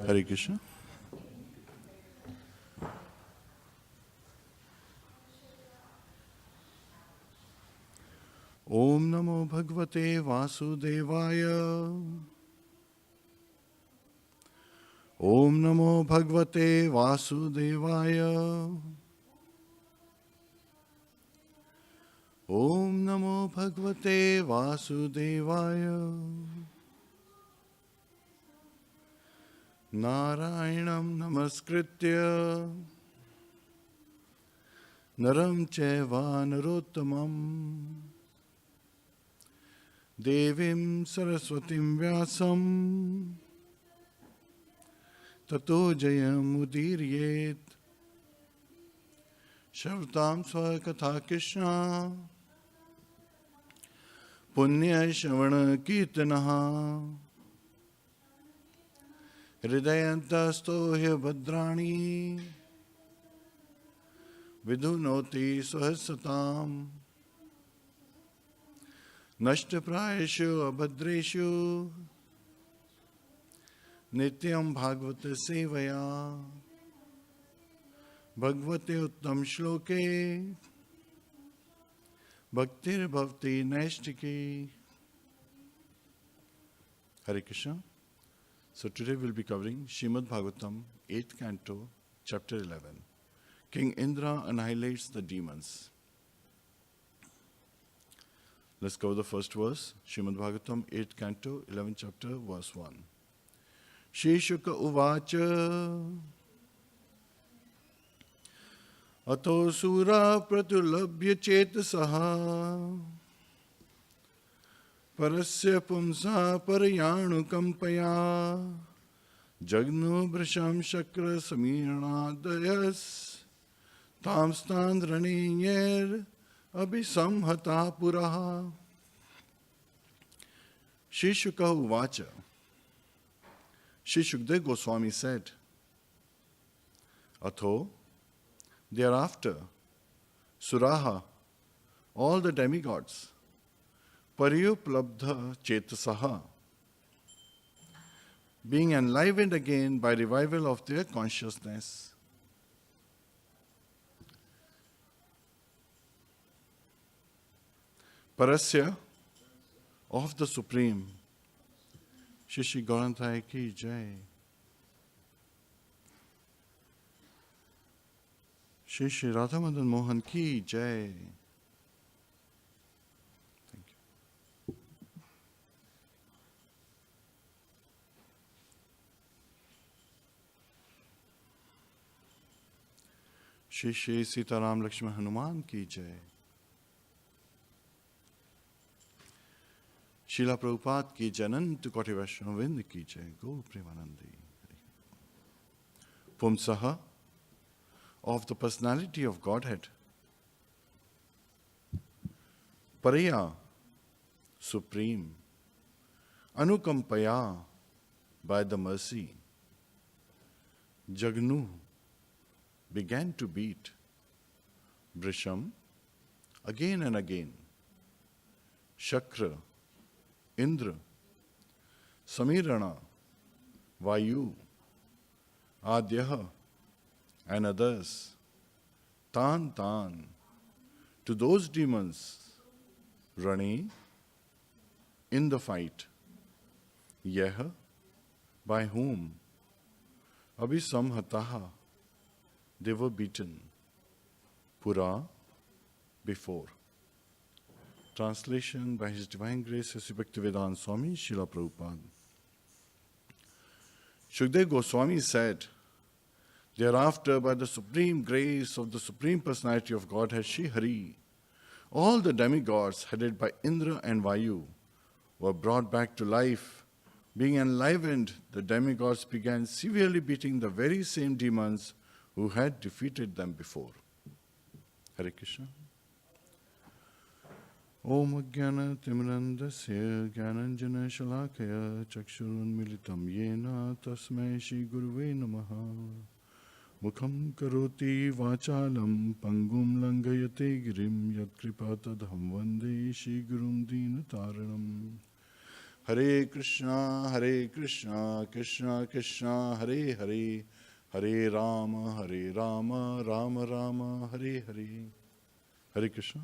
Hare Krishna. Om Namo Bhagavate Vasudevaya. Om Namo Bhagavate Vasudevaya. Om Namo Bhagavate Vasudevaya. Narayanam Namaskritya Naram Chaiva Narottamam Devim Saraswatim Vyasam Tato Jayam Udiryet Shavtam Swakatha Krishna Punya Shavana Kirtanaha Hridayantasto hi bhadrani vidhunoti swasatam nashtaprayeshu abhadreshu nityam bhagavata sevaya bhagavate uttam shloke bhaktir bhavati naistiki. Hare Krishna. So today we'll be covering Śrīmad-Bhāgavatam, 8th Canto, Chapter 11. King Indra annihilates the demons. Let's cover the first verse. Śrīmad-Bhāgavatam, 8th Canto, 11th Chapter, verse 1. Shri Shuka Uvacha Ato Sura Pratulabhya Chetasaha Parasya Pumsa Parayanu Kampaya Jagnu Brasham Shakra Samirnadayas Tam Standrani Yer Abhisamhata Puraha. Shri Shuka Uvacha. Shri Shukdev Goswami said, Atho, thereafter, Suraha, all the demigods, Paryuplabdha Chetasaha, being enlivened again by revival of their consciousness. Parasya, of the Supreme. Shri Shri Gauranthai ki Jai. Shri Shri Radha Madan Mohan ki Jai. Shri Shri Sitaram Lakshman Hanuman ki Jai. Srila Prabhupada ki Janant Koti Vaishnavind ki Jai. Go Premanandi. Pumsaha, of the personality of Godhead. Paraya, supreme. Anukampaya, by the mercy. Jagnu, began to beat. Brisham, again and again. Shakra, Indra, Samirana, Vayu, Adyaha, and others, Tan, to those demons, Rani, in the fight. Yeh, by whom? Abhisamhataha, they were beaten. Pura, before. Translation by His Divine Grace, Sri Bhaktivedanta Swami, Srila Prabhupada. Shukdev Goswami said, thereafter, by the supreme grace of the Supreme Personality of Godhead, Shri Hari, all the demigods headed by Indra and Vayu were brought back to life. Being enlivened, the demigods began severely beating the very same demons who had defeated them before. Hare Krishna. Om Jnana Timrandasya Jnananjana Shalakaya Chakshurun Militam Yena Tasmai Shri Guruve Namaha Mukham Karoti Vachalam Pangum Langayate Girim Yat Kripatadham Vande Shri Gurum Dina Taranam Hare Krishna, Krishna Krishna, Hare Hare, Hare Rama, Rama Rama, Hare Hare. Hare Krishna.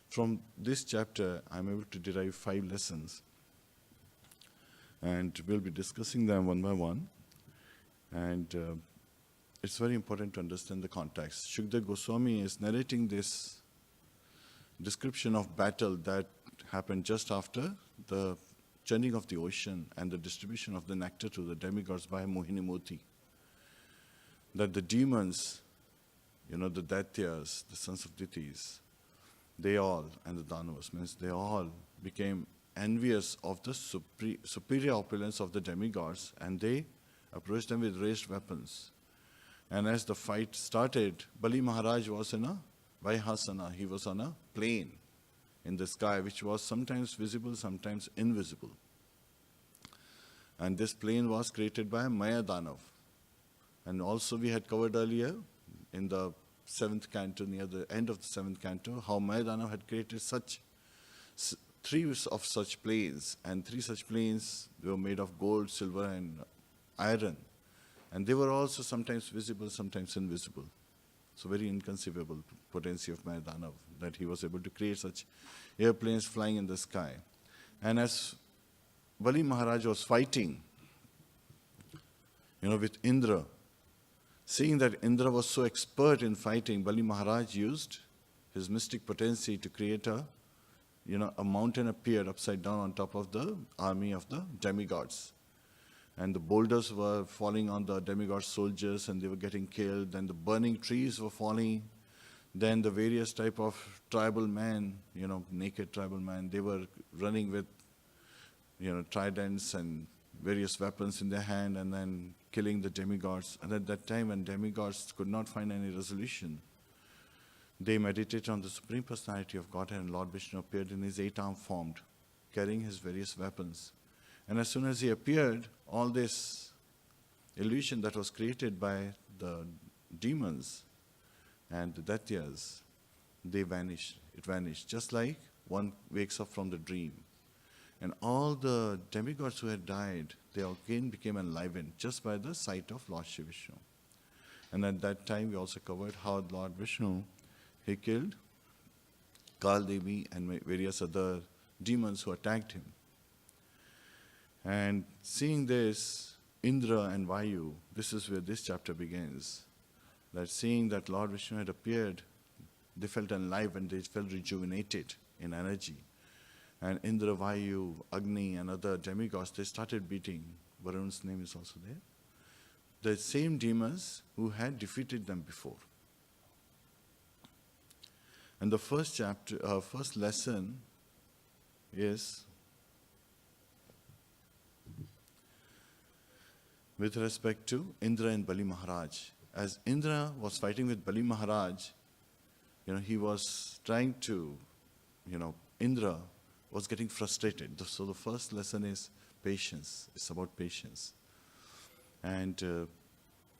From this chapter, I am able to derive 5 lessons. And we'll be discussing them one by one. And it's very important to understand the context. Shukdev Goswami is narrating this description of battle that happened just after the churning of the ocean and the distribution of the nectar to the demigods by Mohini Murti. That the demons, the Daityas, the sons of deities, they all, and the Danavas, means they all became envious of the superior opulence of the demigods, and they approached them with raised weapons. And as the fight started, Bali Maharaj was in a Vaihasana, he was on a plane in the sky, which was sometimes visible, sometimes invisible. And this plane was created by Maya Danav. And also we had covered earlier in the 7th canto, near the end of the 7th canto, how Maya Danav had created 3 of such planes, and 3 such planes, they were made of gold, silver and iron. And they were also sometimes visible, sometimes invisible. So very inconceivable potency of Maya Danav, that he was able to create such airplanes flying in the sky. And as Bali Maharaj was fighting, with Indra, seeing that Indra was so expert in fighting, Bali Maharaj used his mystic potency to create a mountain appeared upside down on top of the army of the demigods. And the boulders were falling on the demigod soldiers and they were getting killed. Then the burning trees were falling. Then the various type of tribal men, naked tribal men, they were running with, tridents and various weapons in their hand and then killing the demigods. And at that time when demigods could not find any resolution, they meditated on the Supreme Personality of Godhead, and Lord Vishnu appeared in his 8-armed form, carrying his various weapons. And as soon as he appeared, all this illusion that was created by the demons and the Daityas, they vanished. It vanished, just like one wakes up from the dream. And all the demigods who had died, they again became enlivened just by the sight of Lord Shri Vishnu. And at that time, we also covered how Lord Vishnu, he killed Kal Devi and various other demons who attacked him. And seeing this, Indra and Vayu, this is where this chapter begins. That seeing that Lord Vishnu had appeared, they felt alive and they felt rejuvenated in energy. And Indra, Vayu, Agni and other demigods, they started beating. Varun's name is also there. The same demons who had defeated them before. And the first lesson is with respect to Indra and Bali Maharaj. As Indra was fighting with Bali Maharaj, he was trying to, Indra was getting frustrated. So the first lesson is patience. It's about patience. And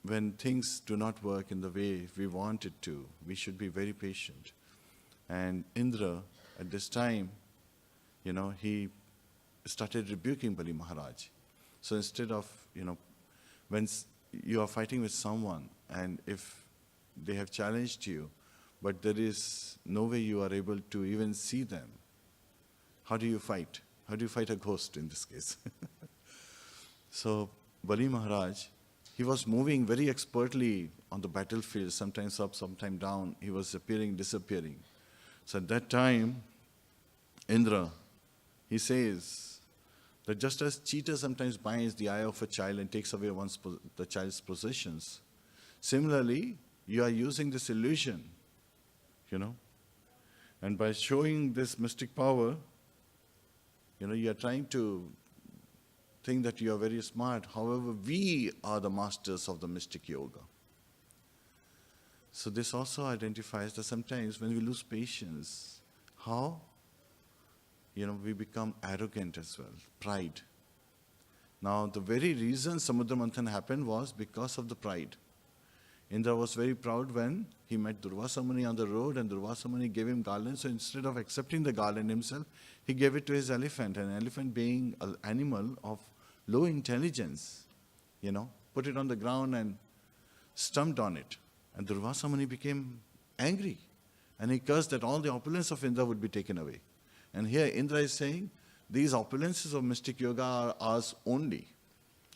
when things do not work in the way we want it to, we should be very patient. And Indra, at this time, he started rebuking Bali Maharaj. So instead of, when you are fighting with someone and if they have challenged you, but there is no way you are able to even see them, how do you fight? How do you fight a ghost in this case? So Bali Maharaj, he was moving very expertly on the battlefield, sometimes up, sometimes down. He was appearing, disappearing. So at that time, Indra, he says that just as cheater sometimes binds the eye of a child and takes away the child's possessions, similarly, you are using this illusion, and by showing this mystic power, you are trying to think that you are very smart. However, we are the masters of the mystic yoga. So this also identifies that sometimes when we lose patience, how we become arrogant as well, pride. Now, the very reason Samudra Manthan happened was because of the pride. Indra was very proud when he met Durvasa Muni on the road, and Durvasa Muni gave him garland. So instead of accepting the garland himself, he gave it to his elephant. An elephant being an animal of low intelligence, put it on the ground and stumped on it. And Durvasa Muni became angry. And he cursed that all the opulence of Indra would be taken away. And here Indra is saying, these opulences of mystic yoga are ours only.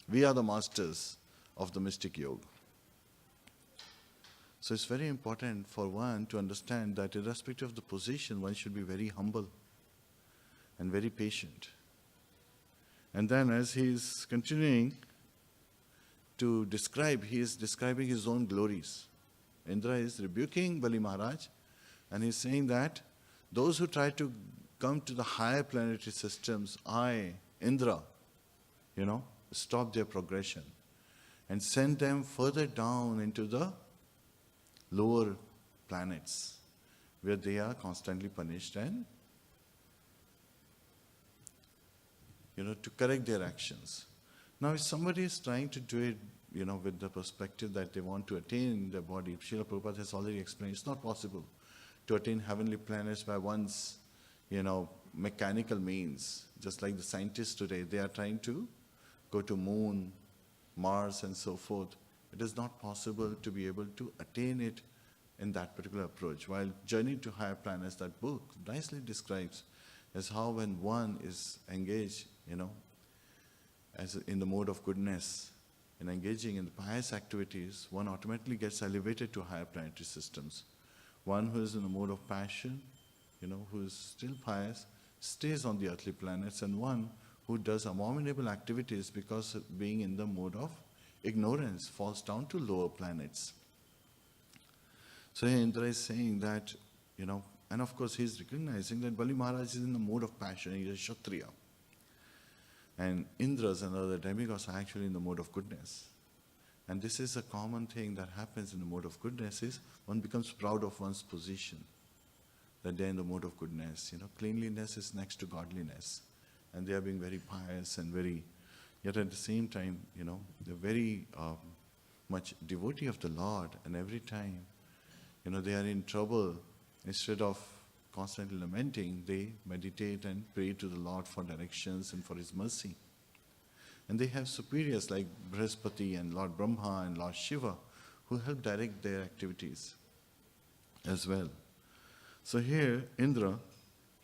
We are the masters of the mystic yoga. So it's very important for one to understand that irrespective of the position, one should be very humble and very patient. And then as he is continuing to describe, he is describing his own glories. Indra is rebuking Bali Maharaj, and he is saying that those who try to come to the higher planetary systems, I, Indra, stop their progression and send them further down into the lower planets, where they are constantly punished and, to correct their actions. Now, if somebody is trying to do it, with the perspective that they want to attain the body, Srila Prabhupada has already explained, it's not possible to attain heavenly planets by one's, mechanical means. Just like the scientists today, they are trying to go to moon, Mars, and so forth. It is not possible to be able to attain it in that particular approach. While Journey to Higher Planets, that book nicely describes as how when one is engaged, as in the mode of goodness, and engaging in the pious activities, one automatically gets elevated to higher planetary systems. One who is in the mode of passion, who is still pious, stays on the earthly planets, and one who does abominable activities because of being in the mode of ignorance falls down to lower planets. So Indra is saying that, and of course he is recognizing that Bali Maharaj is in the mode of passion, he is a Kshatriya. And Indras and other demigods are actually in the mode of goodness. And this is a common thing that happens in the mode of goodness, is one becomes proud of one's position, that they are in the mode of goodness. Cleanliness is next to godliness. And they are being very pious and very, yet at the same time, they're very much devotee of the Lord. And every time, they are in trouble, instead of constantly lamenting, they meditate and pray to the Lord for directions and for His mercy. And they have superiors like Brihaspati and Lord Brahma and Lord Shiva who help direct their activities as well. So here, Indra,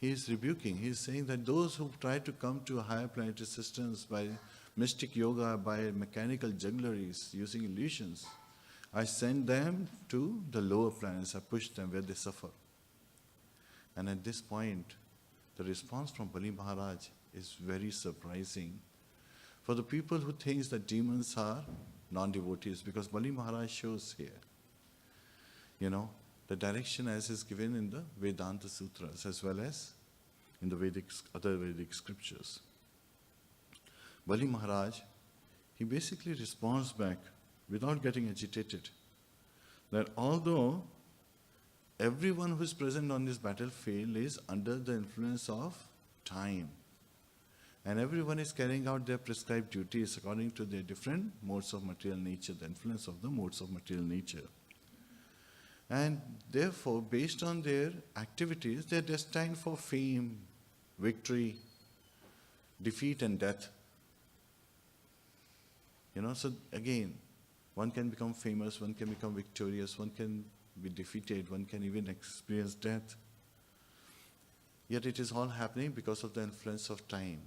he is rebuking. He is saying that those who try to come to higher planetary systems by mystic yoga, by mechanical juggleries, using illusions, I send them to the lower planets. I push them where they suffer. And at this point, the response from Bali Maharaj is very surprising. For the people who think that demons are non-devotees, because Bali Maharaj shows here, the direction as is given in the Vedanta Sutras as well as in the other Vedic scriptures. Bali Maharaj, he basically responds back without getting agitated, that although everyone who is present on this battlefield is under the influence of time, and everyone is carrying out their prescribed duties according to their different modes of material nature, the influence of the modes of material nature. And therefore, based on their activities, they are destined for fame, victory, defeat and death. So again, one can become famous, one can become victorious, one can be defeated, one can even experience death. Yet it is all happening because of the influence of time.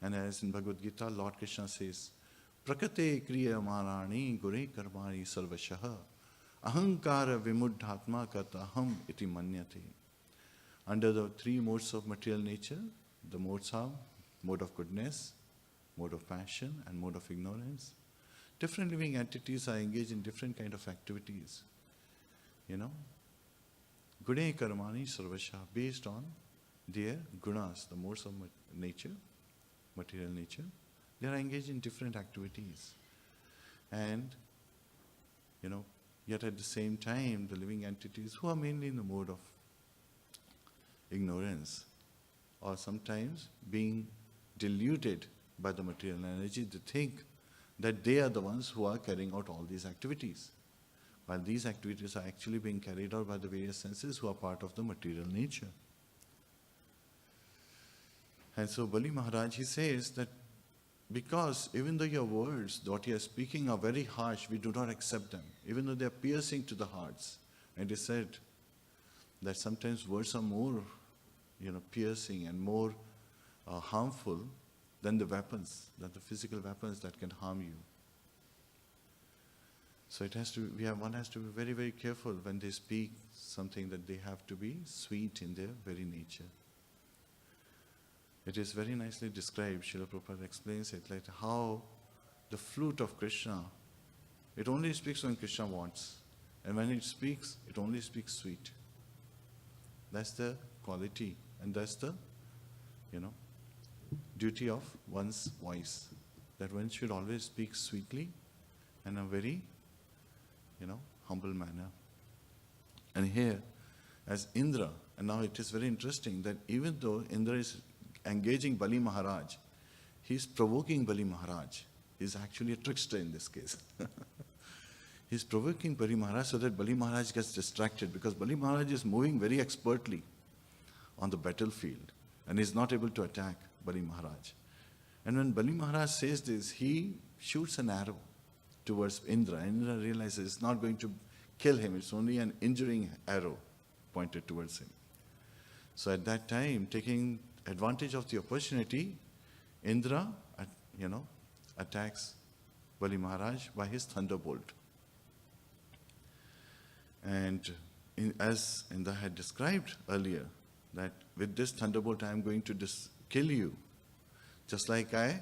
And as in Bhagavad Gita, Lord Krishna says, Prakate kriya marani gure karmani sarvashaha ahankara vimuddhatma kataham iti manyate. Under the three modes of material nature, the modes are mode of goodness, mode of passion, and mode of ignorance. Different living entities are engaged in different kind of activities. Gune karmani sarvasha, based on their gunas, the modes of nature, material nature, they are engaged in different activities. And, yet at the same time, the living entities who are mainly in the mode of ignorance, or sometimes being deluded by the material energy, they think that they are the ones who are carrying out all these activities. while these activities are actually being carried out by the various senses who are part of the material nature. And so Bali Maharaj, he says that because even though your words, what you are speaking, are very harsh, we do not accept them, even though they are piercing to the hearts. And it is said that sometimes words are more, piercing and more harmful than the weapons, than the physical weapons that can harm you. So one has to be very, very careful when they speak something, that they have to be sweet in their very nature. It is very nicely described, Srila Prabhupada explains it, like how the flute of Krishna, it only speaks when Krishna wants. And when it speaks, it only speaks sweet. That's the quality, and that's the, duty of one's voice. That one should always speak sweetly and in a very, humble manner. And here, as Indra, and now it is very interesting that even though Indra is engaging Bali Maharaj, he's provoking Bali Maharaj. He's actually a trickster in this case. He's provoking Bali Maharaj so that Bali Maharaj gets distracted, because Bali Maharaj is moving very expertly on the battlefield and is not able to attack Bali Maharaj. And when Bali Maharaj says this, he shoots an arrow towards Indra. Indra realizes it's not going to kill him, it's only an injuring arrow pointed towards him. So at that time, taking advantage of the opportunity, Indra, attacks Bali Maharaj by his thunderbolt. And as Indra had described earlier, that with this thunderbolt I am going to kill you, just like I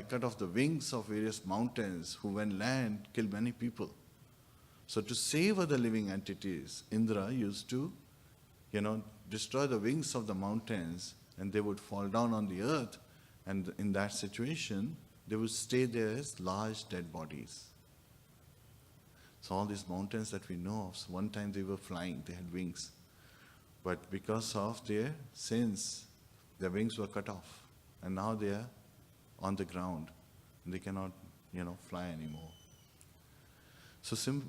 cut off the wings of various mountains who when land kill many people. So to save other living entities, Indra used to, destroy the wings of the mountains, and they would fall down on the earth, and in that situation, they would stay there as large dead bodies. So all these mountains that we know of, one time they were flying, they had wings. But because of their sins, their wings were cut off, and now they are on the ground, and they cannot, fly anymore. So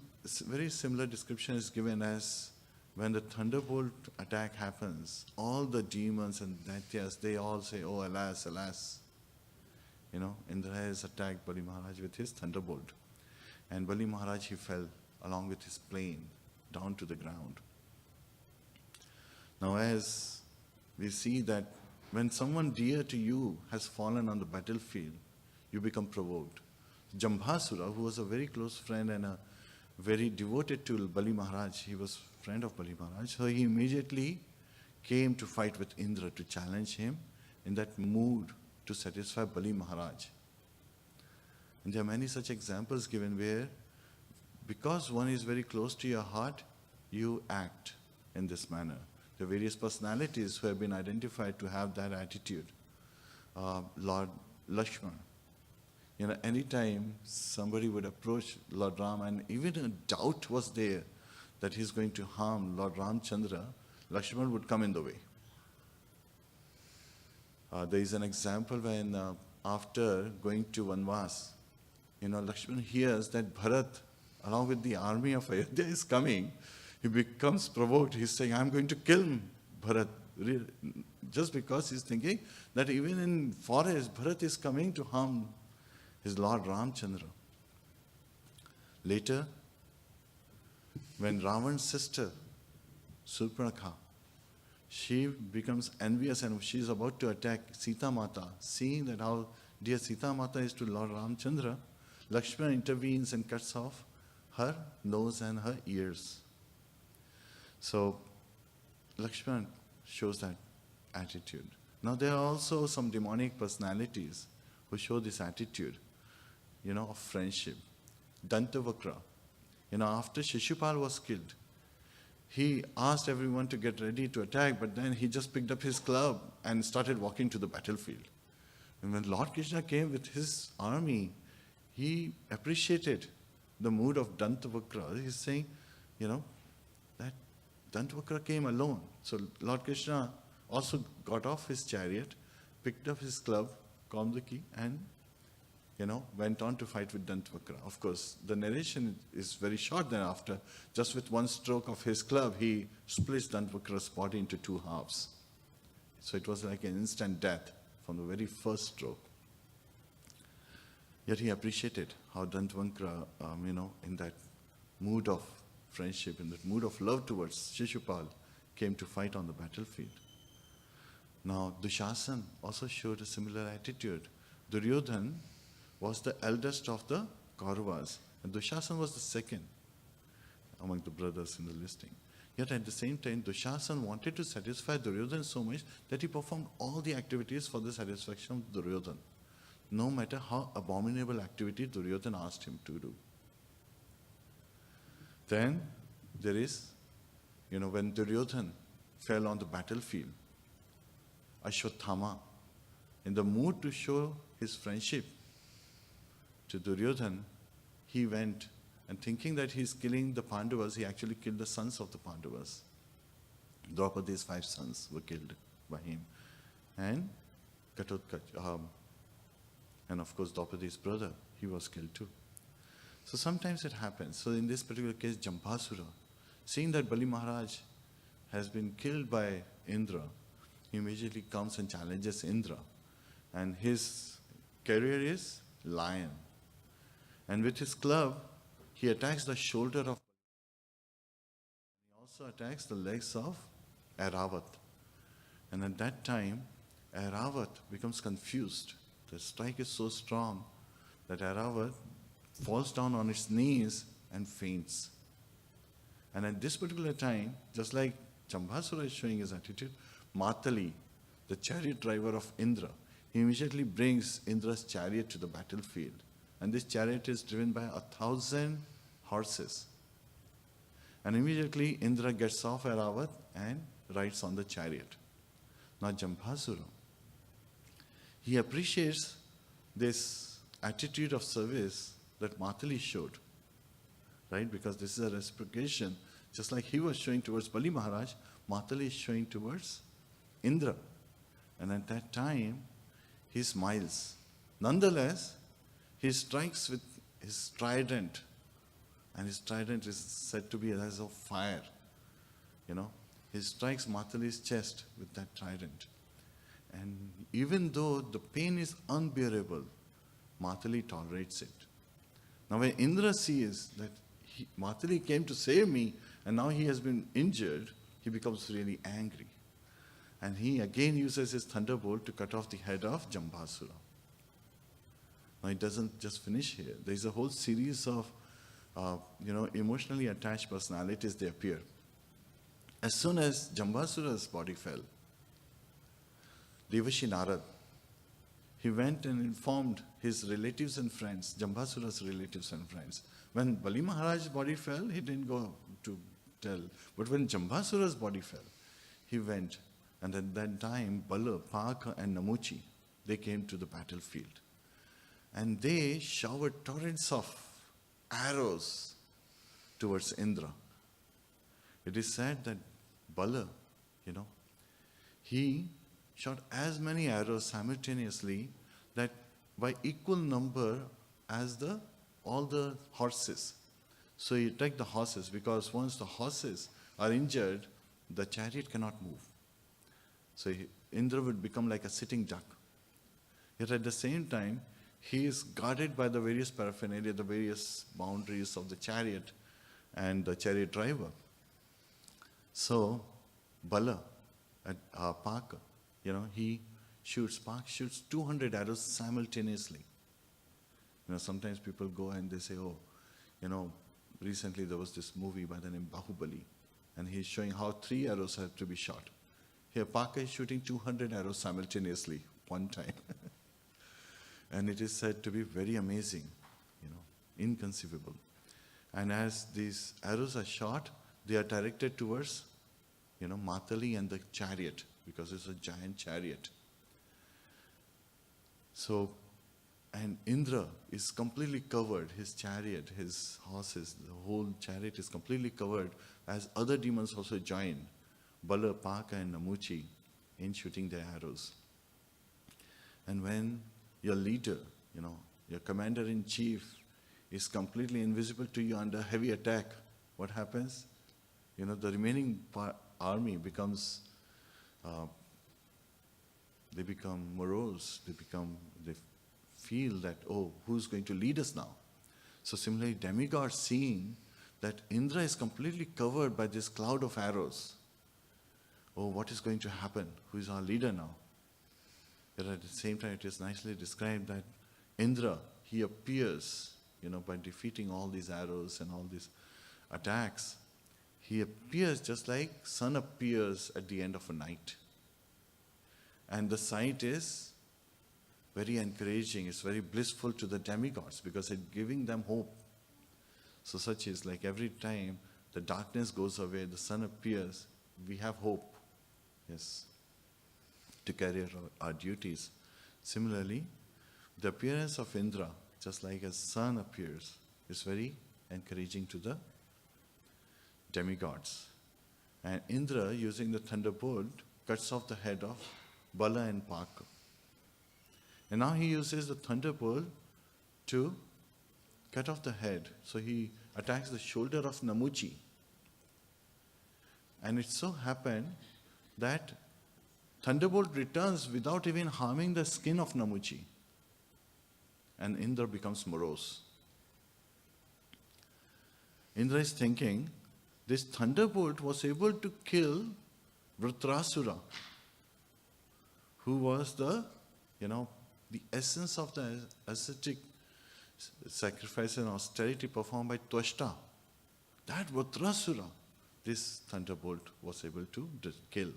very similar description is given as when the thunderbolt attack happens, all the demons and daityas, they all say, "Oh, alas, alas." Indra has attacked Bali Maharaj with his thunderbolt. And Bali Maharaj, he fell along with his plane down to the ground. Now as we see that when someone dear to you has fallen on the battlefield, you become provoked. Jambhasura, who was a very close friend and a very devoted to Bali Maharaj, he was friend of Bali Maharaj, so he immediately came to fight with Indra to challenge him in that mood to satisfy Bali Maharaj. And there are many such examples given where, because one is very close to your heart, you act in this manner. There are various personalities who have been identified to have that attitude. Lord Lakshmana. Anytime somebody would approach Lord Ram, and even a doubt was there that he's going to harm Lord Ramchandra, Lakshmana would come in the way. There is an example when after going to Vanvas, Lakshmana hears that Bharat, along with the army of Ayodhya, is coming. He becomes provoked. He's saying, "I'm going to kill Bharat." Just because he's thinking that even in forest, Bharat is coming to harm his Lord Ramchandra. Later, when Ravan's sister, Surpanakha, she becomes envious and she is about to attack Sita Mata, seeing that how dear Sita Mata is to Lord Ramchandra, Lakshmana intervenes and cuts off her nose and her ears. So, Lakshmana shows that attitude. Now, there are also some demonic personalities who show this attitude, of friendship. Dantavakra, after Shishupal was killed, he asked everyone to get ready to attack, but then he just picked up his club and started walking to the battlefield. And when Lord Krishna came with his army, he appreciated the mood of Dantavakra. He's saying, that Dantavakra came alone. So Lord Krishna also got off his chariot, picked up his club, Kaumdaki, and went on to fight with Dantavakra. Of course, the narration is very short thereafter. Just with one stroke of his club, he splits Dantavakra's body into two halves. So it was like an instant death from the very first stroke. Yet he appreciated how Dantavakra, in that mood of friendship, in that mood of love towards Shishupal, came to fight on the battlefield. Now, Dushasan also showed a similar attitude. Duryodhan was the eldest of the Kauravas, and Dushasan was the second among the brothers in the listing. Yet at the same time, Dushasan wanted to satisfy Duryodhan so much that he performed all the activities for the satisfaction of Duryodhan, no matter how abominable activity Duryodhan asked him to do. Then there is, when Duryodhan fell on the battlefield, Ashwathama, in the mood to show his friendship to Duryodhan, he went and thinking that he's killing the Pandavas, he actually killed the sons of the Pandavas. Draupadi's 5 sons were killed by him. And and of course Draupadi's brother, he was killed too. So sometimes it happens. So in this particular case, Jambasura, seeing that Bali Maharaj has been killed by Indra, he immediately comes and challenges Indra. And his career is lion. And with his club, he attacks the shoulder of. He also attacks the legs of Airavat. And at that time, Airavat becomes confused. The strike is so strong that Airavat falls down on its knees and faints. And at this particular time, just like Jambasura is showing his attitude, Matali, the chariot driver of Indra, he immediately brings Indra's chariot to the battlefield. And this chariot is driven by 1,000 horses. And immediately Indra gets off Airavat and rides on the chariot. Now Jambasura, he appreciates this attitude of service that Matali showed, right? Because this is a reciprocation. Just like he was showing towards Bali Maharaj, Matali is showing towards Indra. And at that time, he smiles. Nonetheless, he strikes with his trident, and his trident is said to be as of fire. He strikes Matali's chest with that trident. And even though the pain is unbearable, Matali tolerates it. Now when Indra sees that Matali came to save me and now he has been injured, he becomes really angry. And he again uses his thunderbolt to cut off the head of Jambasura. Now it doesn't just finish here. There is a whole series of emotionally attached personalities, they appear. As soon as Jambasura's body fell, Devashi Narad, he went and informed his relatives and friends, Jambasura's relatives and friends. When Bali Maharaj's body fell, he didn't go to tell. But when Jambasura's body fell, he went. And at that time, Bala, Paka and Namuchi, they came to the battlefield. And they showered torrents of arrows towards Indra. It is said that Bala, he shot as many arrows simultaneously that by equal number as all the horses. So he attacked the horses because once the horses are injured, the chariot cannot move. So Indra would become like a sitting duck. Yet at the same time, he is guarded by the various paraphernalia, the various boundaries of the chariot and the chariot driver. So Bala, Paka, he shoots 200 arrows simultaneously. Sometimes people go and they say, recently there was this movie by the name Bahubali, and he's showing how 3 arrows have to be shot. Here, Paka is shooting 200 arrows simultaneously, one time. And it is said to be very amazing, inconceivable. And as these arrows are shot, they are directed towards, Matali and the chariot, because it's a giant chariot. So, and Indra is completely covered, his chariot, his horses, the whole chariot is completely covered, as other demons also join, Bala, Paka and Namuchi, in shooting their arrows. And when your leader, your commander-in-chief is completely invisible to you under heavy attack, what happens? The remaining army becomes, they become morose, they feel that, oh, who's going to lead us now? So similarly, demigods seeing that Indra is completely covered by this cloud of arrows. Oh, what is going to happen? Who is our leader now? Yet at the same time, it is nicely described that Indra, he appears, by defeating all these arrows and all these attacks. He appears just like sun appears at the end of a night. And the sight is very encouraging, it's very blissful to the demigods because it's giving them hope. So such is like every time the darkness goes away, the sun appears, we have hope, yes, to carry our duties. Similarly, the appearance of Indra, just like a sun appears, is very encouraging to the demigods. And Indra, using the thunderbolt, cuts off the head of Bala and Paka. And now he uses the thunderbolt to cut off the head. So he attacks the shoulder of Namuchi. And it so happened that thunderbolt returns without even harming the skin of Namuchi. And Indra becomes morose. Indra is thinking, this thunderbolt was able to kill Vritrasura, who was the essence of the ascetic sacrifice and austerity performed by Twashta. That Vritrasura, this thunderbolt was able to kill.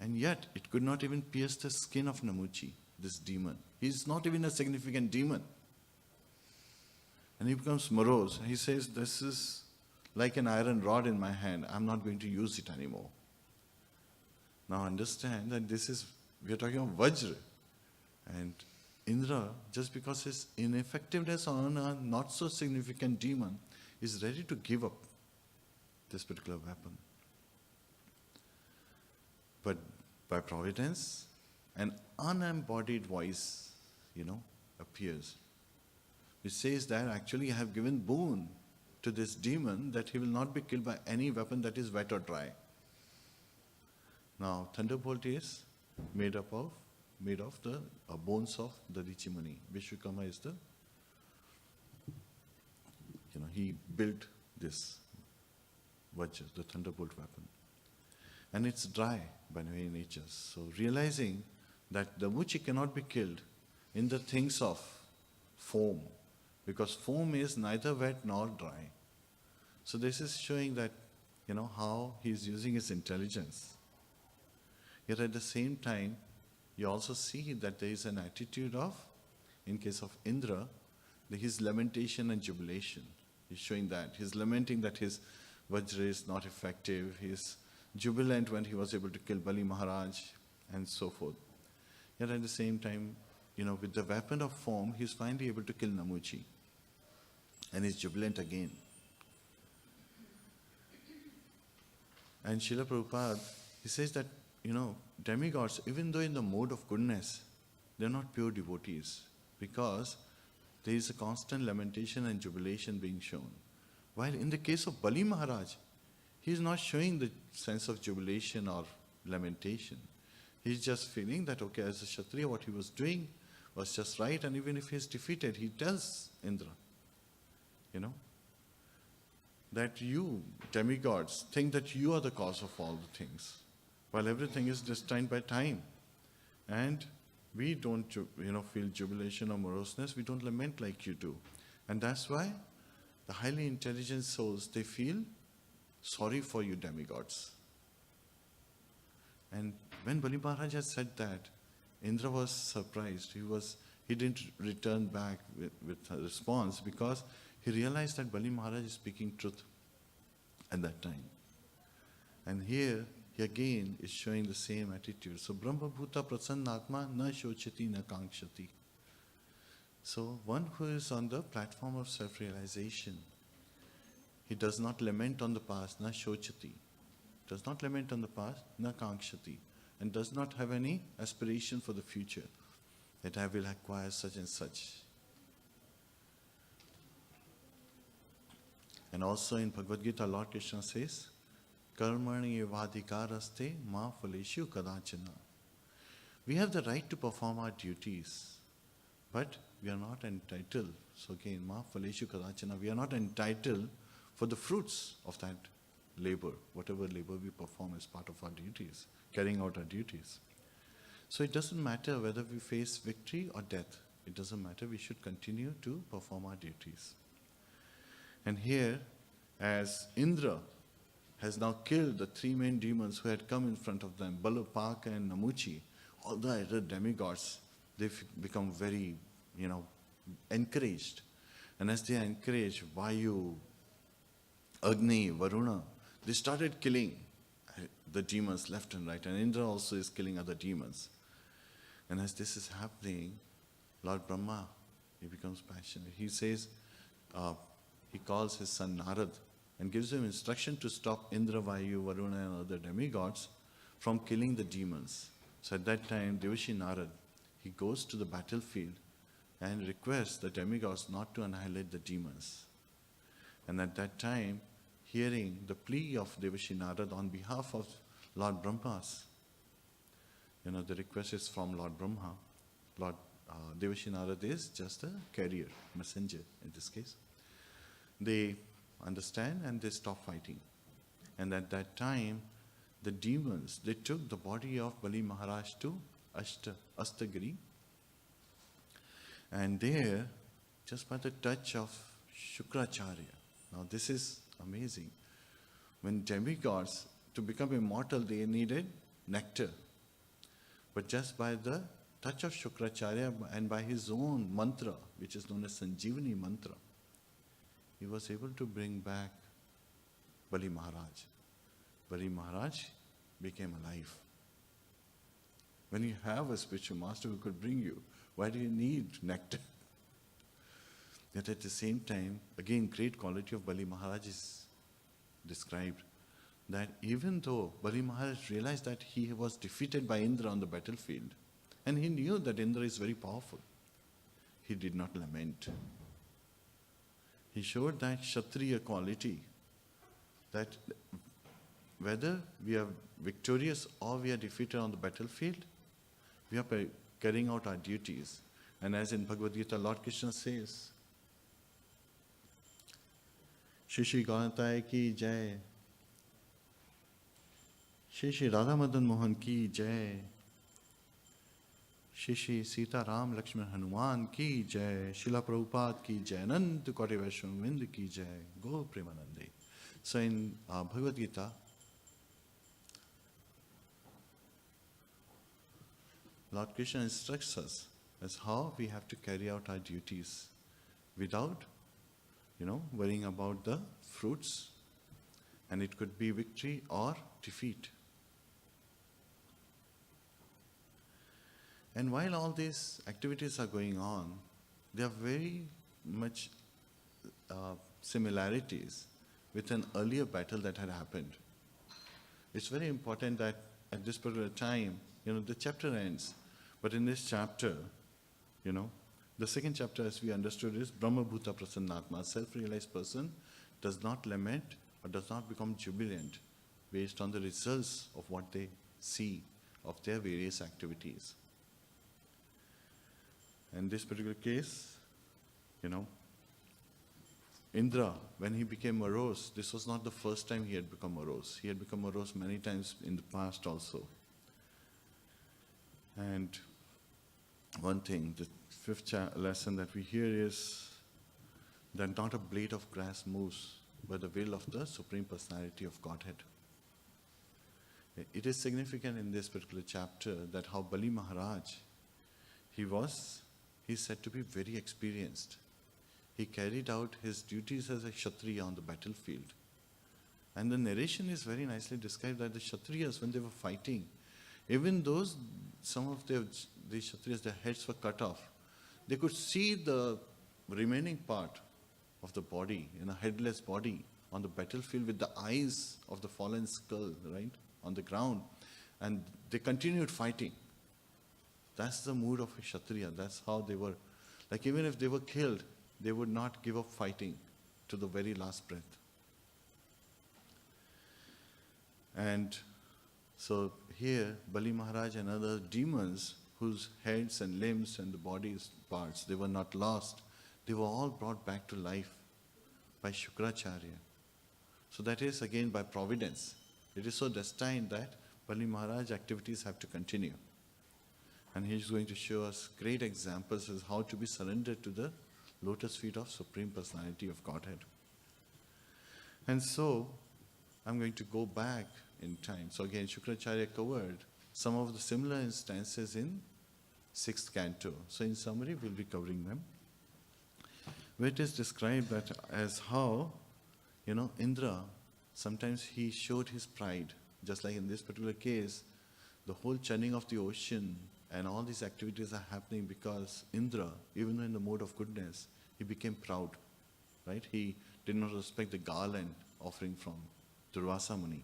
And yet, it could not even pierce the skin of Namuchi, this demon. He is not even a significant demon. And he becomes morose. He says, this is like an iron rod in my hand. I'm not going to use it anymore. Now understand that we are talking of Vajra. And Indra, just because his ineffectiveness on a not so significant demon, is ready to give up this particular weapon. But by providence, an unembodied voice, appears, which says that actually I have given boon to this demon that he will not be killed by any weapon that is wet or dry. Now, thunderbolt is made of the bones of the Rishi Muni. Vishwakarma is he built this Vajra, the thunderbolt weapon. And it's dry by very nature. So realizing that the Muchi cannot be killed, Indra thinks of foam, because foam is neither wet nor dry. So this is showing that, how he is using his intelligence. Yet at the same time, you also see that there is an attitude of, in case of Indra, his lamentation and jubilation. He's showing that. He's lamenting that his Vajra is not effective. He's jubilant when he was able to kill Bali Maharaj and so forth. Yet at the same time, with the weapon of foam, he's finally able to kill Namuchi. And he's jubilant again. And Srila Prabhupada, he says that, demigods, even though in the mode of goodness, they're not pure devotees, because there is a constant lamentation and jubilation being shown. While in the case of Bali Maharaj, he is not showing the sense of jubilation or lamentation. He's just feeling that, okay, as a Kshatriya, what he was doing was just right, and even if he is defeated, he tells Indra, that you, demigods, think that you are the cause of all the things, while everything is destined by time. And we don't, feel jubilation or moroseness, we don't lament like you do. And that's why the highly intelligent souls, they feel sorry for you, demigods. And when Bali Maharaj had said that, Indra was surprised. He didn't return back with a response, because he realized that Bali Maharaj is speaking truth at that time. And here, he again is showing the same attitude. So, Brahma Bhuta Prasannatma na shochati na kankshati. So, one who is on the platform of self-realization, he does not lament on the past, na shochati. Does not lament on the past, na kankshati. And does not have any aspiration for the future, that I will acquire such and such. And also in Bhagavad Gita, Lord Krishna says, Karmani evadhikaraste ma phaleshu kadachana. We have the right to perform our duties, but we are not entitled. So again, ma phaleshu kadachana, we are not entitled for the fruits of that labor, whatever labor we perform as part of our duties, carrying out our duties. So it doesn't matter whether we face victory or death. It doesn't matter, we should continue to perform our duties. And here, as Indra has now killed the three main demons who had come in front of them, Balu, Paka and Namuchi, all the other demigods, they've become very, encouraged. And as they are encouraged, Vayu, Agni, Varuna, they started killing the demons left and right. And Indra also is killing other demons. And as this is happening, Lord Brahma, he becomes passionate. He says, he calls his son Narad and gives him instruction to stop Indra, Vayu, Varuna and other demigods from killing the demons. So at that time, Devashi Narad, he goes to the battlefield and requests the demigods not to annihilate the demons. And at that time, hearing the plea of Devashi Narad on behalf of Lord Brahma's, the request is from Lord Brahma. Lord Devashi Narad is just a carrier, messenger in this case. They understand and they stop fighting. And at that time, the demons, they took the body of Bali Maharaj to Astagiri. And there, just by the touch of Shukracharya, now this is amazing. When demigods, to become immortal, they needed nectar. But just by the touch of Shukracharya and by his own mantra, which is known as Sanjeevani mantra, he was able to bring back Bali Maharaj. Bali Maharaj became alive. When you have a spiritual master who could bring you, why do you need nectar? Yet at the same time, again, great quality of Bali Maharaj is described. That even though Bali Maharaj realized that he was defeated by Indra on the battlefield, and he knew that Indra is very powerful, he did not lament. He showed that Kshatriya quality, that whether we are victorious or we are defeated on the battlefield, we are carrying out our duties. And as in Bhagavad Gita, Lord Krishna says, Shri Gauratai ki jai, Shri Radha Madan Mohan ki jai, Shri Sita Ram Lakshman Hanuman ki jai, Srila Prabhupada ki jai, Anant Koti Vaishnavind ki jai, Go Premanande. So in Bhagavad Gita, Lord Krishna instructs us as how we have to carry out our duties without, worrying about the fruits, and it could be victory or defeat. And while all these activities are going on, there are very much similarities with an earlier battle that had happened. It's very important that at this particular time, the chapter ends. But in this chapter, the second chapter, as we understood, is Brahma Bhuta Prasannatma. A self-realized person does not lament or does not become jubilant based on the results of what they see of their various activities. In this particular case, Indra, when he became morose, this was not the first time he had become morose. He had become morose many times in the past also. And one thing, the fifth lesson that we hear is that not a blade of grass moves by the will of the Supreme Personality of Godhead. It is significant in this particular chapter that how Bali Maharaj, he's said to be very experienced. He carried out his duties as a Kshatriya on the battlefield. And the narration is very nicely described that the Kshatriyas, when they were fighting, even those, some of the Kshatriyas, their heads were cut off, they could see the remaining part of the body, a headless body, on the battlefield with the eyes of the fallen skull, right, on the ground. And they continued fighting. That's the mood of a Kshatriya. That's how they were. Like even if they were killed, they would not give up fighting to the very last breath. And so here, Bali Maharaj and other demons whose heads and limbs and the body's parts, they were not lost. They were all brought back to life by Shukracharya. So that is again by providence. It is so destined that Bali Maharaj activities have to continue. And he is going to show us great examples as how to be surrendered to the lotus feet of Supreme Personality of Godhead. And so, I'm going to go back in time. So again, Shukracharya covered some of the similar instances in 6th Canto. So in summary, we'll be covering them. Where it is described that as how, Indra, sometimes he showed his pride. Just like in this particular case, the whole churning of the ocean and all these activities are happening because Indra, even though in the mode of goodness, he became proud, right? He did not respect the garland offering from Durvasa Muni.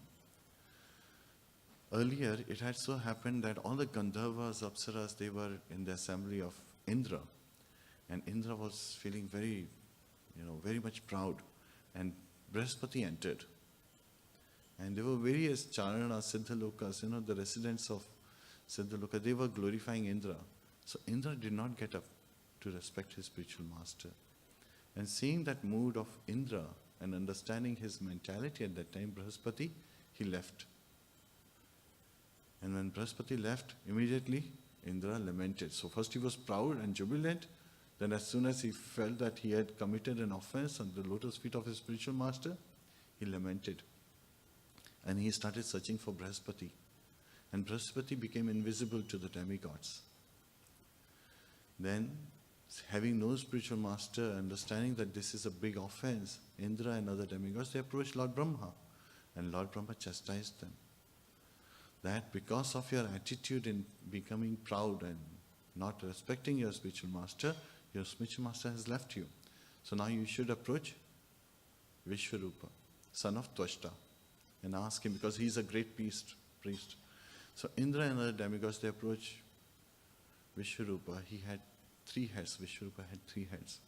Earlier, it had so happened that all the Gandharvas, Apsaras, they were in the assembly of Indra. And Indra was feeling very much proud. And Brihaspati entered. And there were various Charana, Siddhalokas, the residents of Siddhaloka, they were glorifying Indra. So Indra did not get up to respect his spiritual master. And seeing that mood of Indra and understanding his mentality at that time, Brihaspati, he left. And when Brihaspati left, immediately Indra lamented. So first he was proud and jubilant. Then as soon as he felt that he had committed an offense on the lotus feet of his spiritual master, he lamented. And he started searching for Brihaspati. And Brihaspati became invisible to the demigods. Then, having no spiritual master, understanding that this is a big offense, Indra and other demigods, they approached Lord Brahma. And Lord Brahma chastised them. That because of your attitude in becoming proud and not respecting your spiritual master has left you. So now you should approach Vishwarupa, son of Tvashta, and ask him, because he is a great priest. So Indra and other demigods, they approach Vishwarupa. He had 3 heads. Vishwarupa had 3 heads.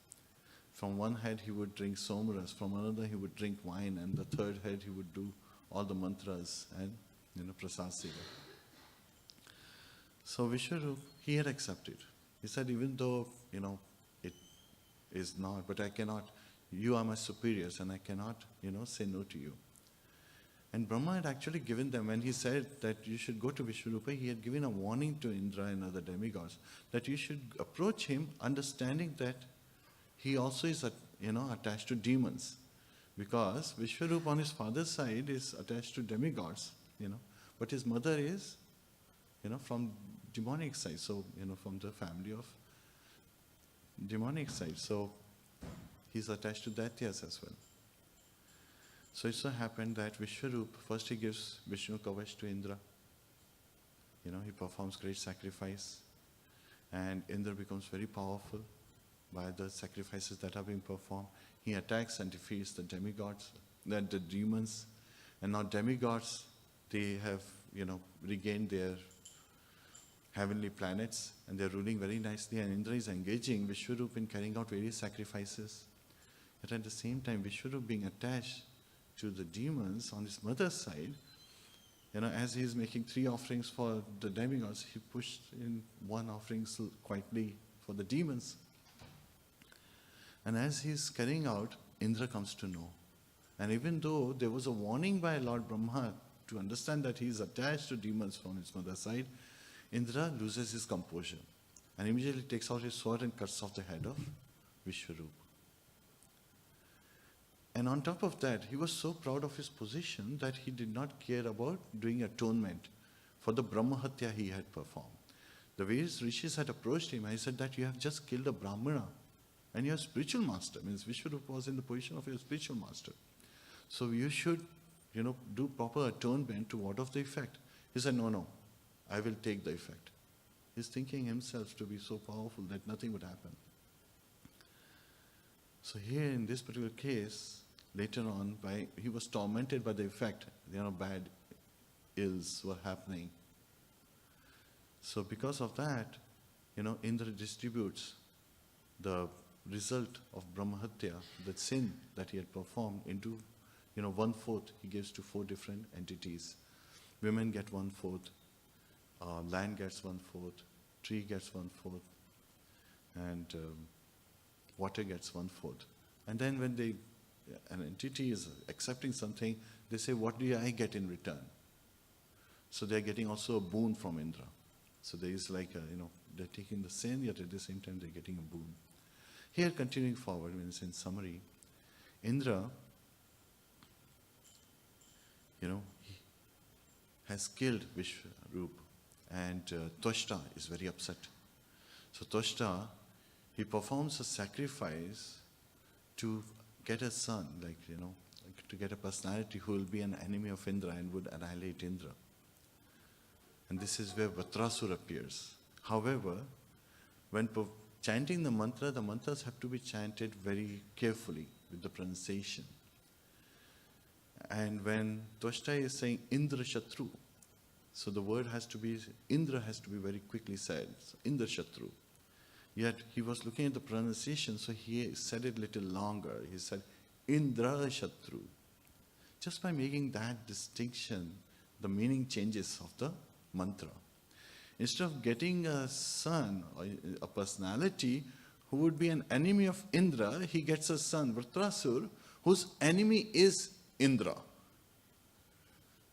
From one head he would drink somaras, from another he would drink wine, and the third head he would do all the mantras and prasad seva. So Vishwarupa, he had accepted. He said, even though, it is not, but I cannot, you are my superiors and I cannot, say no to you. And Brahma had actually given them, when he said that you should go to Vishwarupa, he had given a warning to Indra and other demigods that you should approach him understanding that he also is, attached to demons. Because Vishwarupa on his father's side is attached to demigods, but his mother is, from demonic side, so, from the family of demonic side. So, he's attached to Daityas as well. So it so happened that Vishwarupa, first he gives Vishnu Kavach to Indra. He performs great sacrifice. And Indra becomes very powerful by the sacrifices that are being performed. He attacks and defeats the demigods, the demons. And now demigods, they have, regained their heavenly planets and they're ruling very nicely. And Indra is engaging Vishwarupa in carrying out various sacrifices. But at the same time, Vishwarupa being attached to the demons on his mother's side, as he is making 3 offerings for the demigods, he pushed in 1 offering quietly for the demons. And as he is carrying out, Indra comes to know. And even though there was a warning by Lord Brahma to understand that he is attached to demons from his mother's side, Indra loses his composure and immediately takes out his sword and cuts off the head of Vishwarupa. And on top of that, he was so proud of his position that he did not care about doing atonement for the Brahmahatya he had performed. The various rishis had approached him and he said that you have just killed a Brahmana and your spiritual master, means Vishwarupa was in the position of your spiritual master. So you should, do proper atonement to ward off the effect. He said, no, I will take the effect. He's thinking himself to be so powerful that nothing would happen. So here in this particular case, later on, he was tormented by the effect, bad ills were happening. So because of that, Indra distributes the result of Brahmahatya, the sin that he had performed, into 1/4 he gives to 4 different entities. women get 1/4, land gets 1/4, tree gets 1/4, and water gets 1/4. And then when an entity is accepting something, they say, what do I get in return? So they're getting also a boon from Indra. So there is like they're taking the same, yet at the same time they're getting a boon. Here, continuing forward, means in summary, Indra, he has killed Vishwarup, and Twashta is very upset. So Twashta, he performs a sacrifice to get a son, to get a personality who will be an enemy of Indra and would annihilate Indra. And this is where Vatrasur appears. However, when chanting the mantras have to be chanted very carefully with the pronunciation. And when Twashta is saying Indra Shatru, so the word Indra has to be very quickly said. So Indra Shatru. Yet he was looking at the pronunciation, so he said it a little longer. He said Indra Shatru. Just by making that distinction, the meaning changes of the mantra. Instead of getting a son or a personality who would be an enemy of Indra, he gets a son, Vatrasur, whose enemy is Indra.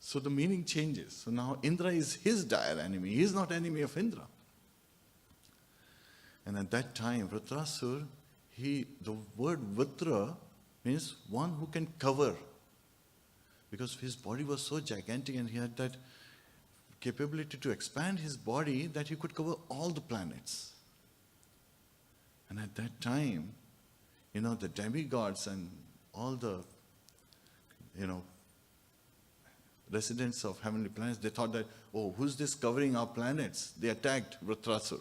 So the meaning changes. So now Indra is his dire enemy. He is not enemy of Indra. And at that time, Vatrasur, the word Vatra means one who can cover. Because his body was so gigantic and he had that capability to expand his body that he could cover all the planets. And at that time, the demigods and all the, residents of heavenly planets, they thought that, who's this covering our planets? They attacked Vatrasur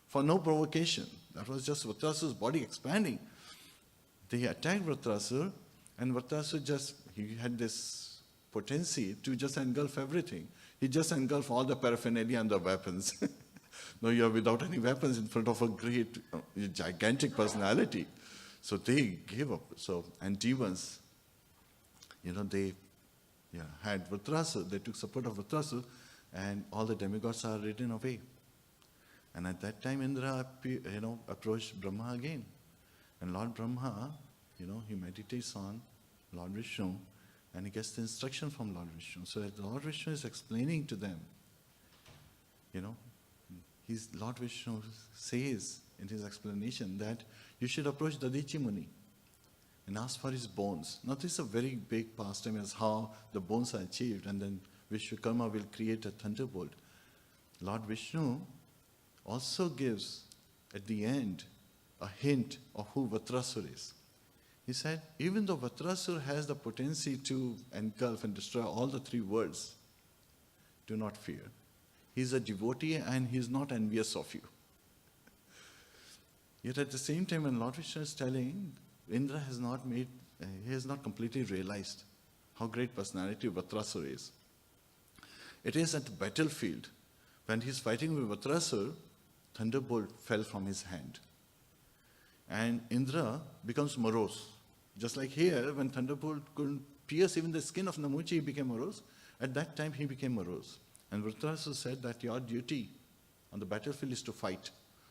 for no provocation. That was just Vatrasur's body expanding. They attacked Vatrasur, and Vatrasur he had this potency to just engulf everything. He just engulfed all the paraphernalia and the weapons. Now you are without any weapons in front of a great, gigantic personality. So they gave up. And demons, they had Vatrasur, they took support of Vatrasur, and all the demigods are ridden away. And at that time, Indra, approached Brahma again. And Lord Brahma, he meditates on Lord Vishnu, and he gets the instruction from Lord Vishnu. So that Lord Vishnu is explaining to them, Lord Vishnu says in his explanation that you should approach Dadichi Muni and ask for his bones. Now this is a very big pastime as how the bones are achieved, and then Vishwakarma will create a thunderbolt. Lord Vishnu also gives at the end a hint of who Vatrasur is. He said, even though Vatrasur has the potency to engulf and destroy all the three worlds, do not fear. He is a devotee and he is not envious of you. Yet at the same time, when Lord Vishnu is telling, Indra has not completely realized how great personality Vatrasur is. It is at the battlefield, when he is fighting with Vatrasur, thunderbolt fell from his hand. And Indra becomes morose. Just like here, when thunderbolt couldn't pierce even the skin of Namuchi, he became morose. At that time, he became morose. And Vatrasur said that your duty on the battlefield is to fight.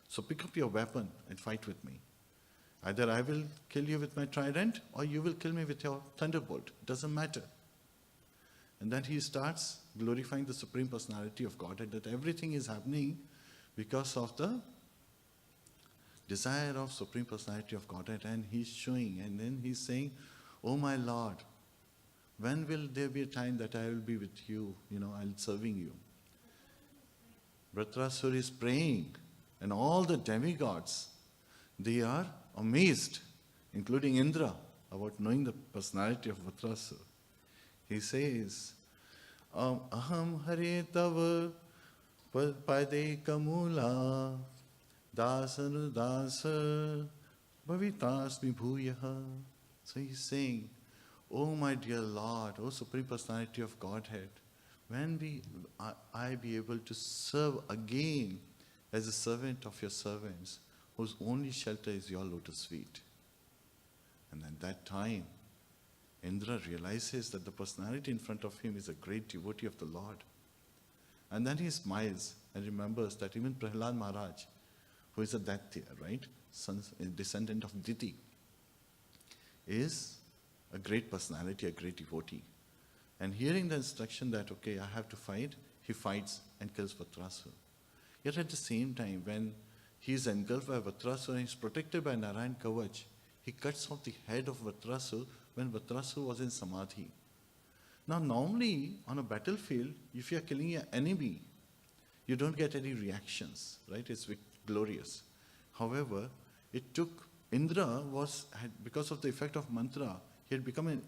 So pick up your weapon and fight with me. Either I will kill you with my trident, or you will kill me with your thunderbolt. It doesn't matter. And then he starts glorifying the Supreme Personality of Godhead, that everything is happening because of the desire of Supreme Personality of Godhead. And he's showing, and then he's saying, oh my Lord, when will there be a time that I will be with you, I'll serving you. Vatrasur is praying, and all the demigods, they are amazed, including Indra, about knowing the personality of Vatrasur. He says, Aham Hare Tava Pade Kamula Dasanu Dasa Bhavitasmi Bhuyaha. So he's saying, oh my dear Lord, oh Supreme Personality of Godhead, when I be able to serve again as a servant of your servants, whose only shelter is your lotus feet. And at that time, Indra realizes that the personality in front of him is a great devotee of the Lord. And then he smiles and remembers that even Prahlad Maharaj, who is a Daitya, right, descendant of Diti, is a great personality, a great devotee. And hearing the instruction that, okay, I have to fight, he fights and kills Vatrasura. Yet at the same time, when he is engulfed by Vatrasura and he is protected by Narayan Kavach, he cuts off the head of Vatrasura when Vatrasura was in Samadhi. Now normally on a battlefield, if you are killing your enemy, you don't get any reactions, right? It's glorious. However, it took Indra because of the effect of mantra, he had become an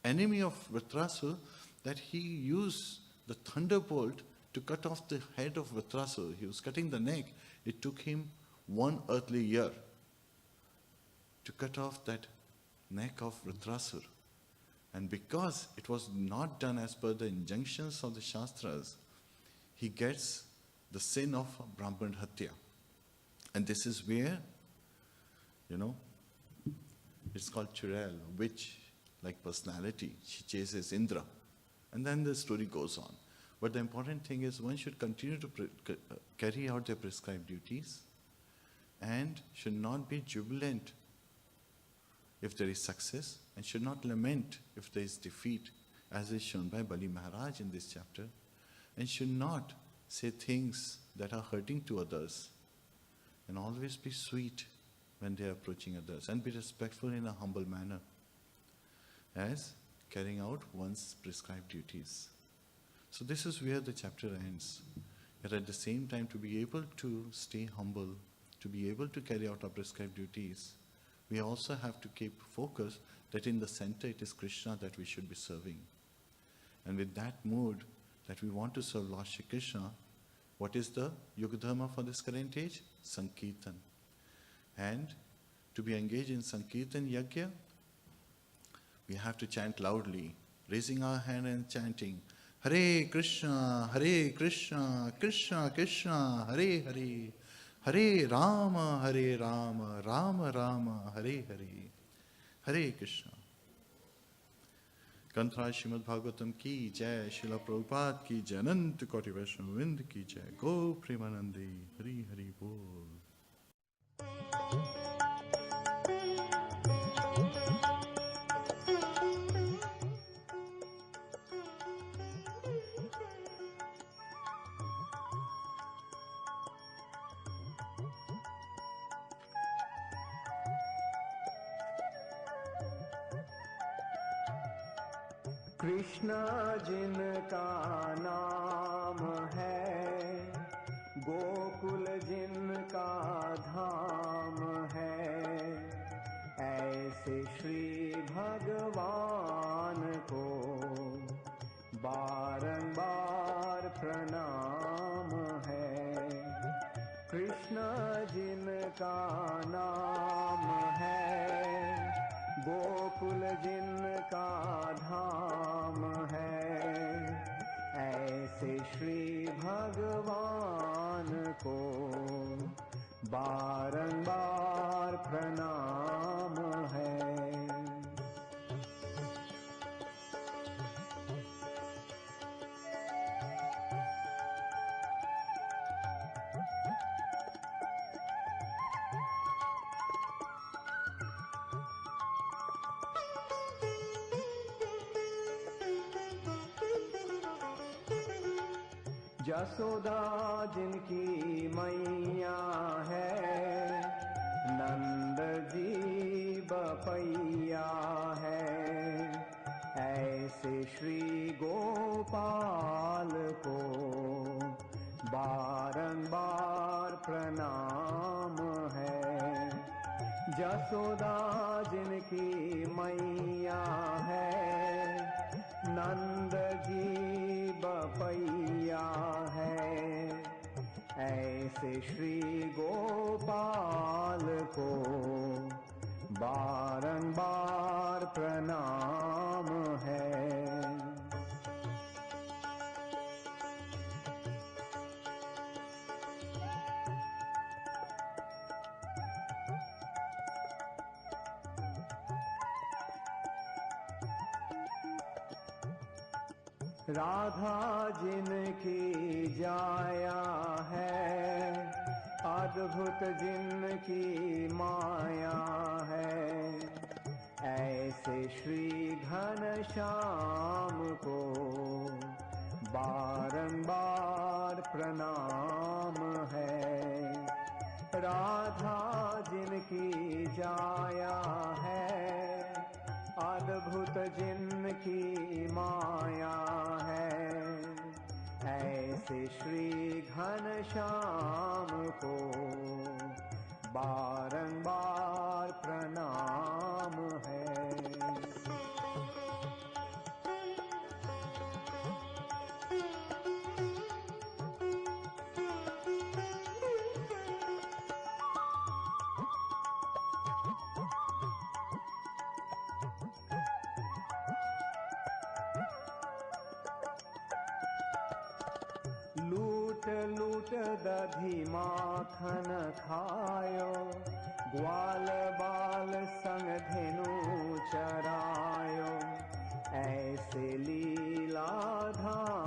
enemy of Vatrasura, that he used the thunderbolt to cut off the head of Vatrasura. He was cutting the neck. It took him 1 earthly year to cut off that neck of Vatrasura. And because it was not done as per the injunctions of the Shastras, he gets the sin of Brahman Hatya. And this is where, it's called Churel, witch-like personality. She chases Indra. And then the story goes on. But the important thing is one should continue to carry out their prescribed duties and should not be jubilant if there is success and should not lament if there is defeat, as is shown by Bali Maharaj in this chapter, and should not say things that are hurting to others, and always be sweet when they are approaching others and be respectful in a humble manner as carrying out one's prescribed duties. So this is where the chapter ends. Yet at the same time, to be able to stay humble, to be able to carry out our prescribed duties, we also have to keep focus that in the center it is Krishna that we should be serving. And with that mood that we want to serve Lord Shri Krishna, what is the Yuga Dharma for this current age? Sankirtan. And to be engaged in Sankirtan Yajna, we have to chant loudly, raising our hand and chanting, Hare Krishna, Krishna Krishna, Hare Hare, Hare Rama, Rama Rama, Hare Hare, Hare Krishna. Canto Śrīmad-Bhāgavatam ki jai, Srila Prabhupada ki jai, Anant Koti Vaishnava Vrinda ki jai, Go Premanande, Hari Hari Bol. Krishna जिनका नाम है, गोकुल जिनका धाम है, ऐसे श्री भगवान को बारंबार प्रणाम है। कृष्णा जिनका नाम है, गोकुल जिनका धाम है, ऐसे श्री भगवान को बारंबार प्रणाम है। यशोदा जिनकी मैया है, नंद जी बपैया है, ऐसे श्री गोपाल को बारंबार प्रणाम है। यशोदा जिनकी मैया है, नंद जी बपैया है, ऐसे श्री गोपाल को बारंबार प्रणाम है। राधा जिनकी जाया है, अद्भुत जिनकी माया है, ऐसे श्री घनश्याम को बारंबार प्रणाम है। राधा जिनकी जाया है, अद्भुत जिनकी माया है, ऐसे श्री घनश्याम को बारंबार प्रणाम है। लूट लूट दधी माखन खायो, ग्वाल बाल संग धेनु चरायो, ऐसे लीला धाम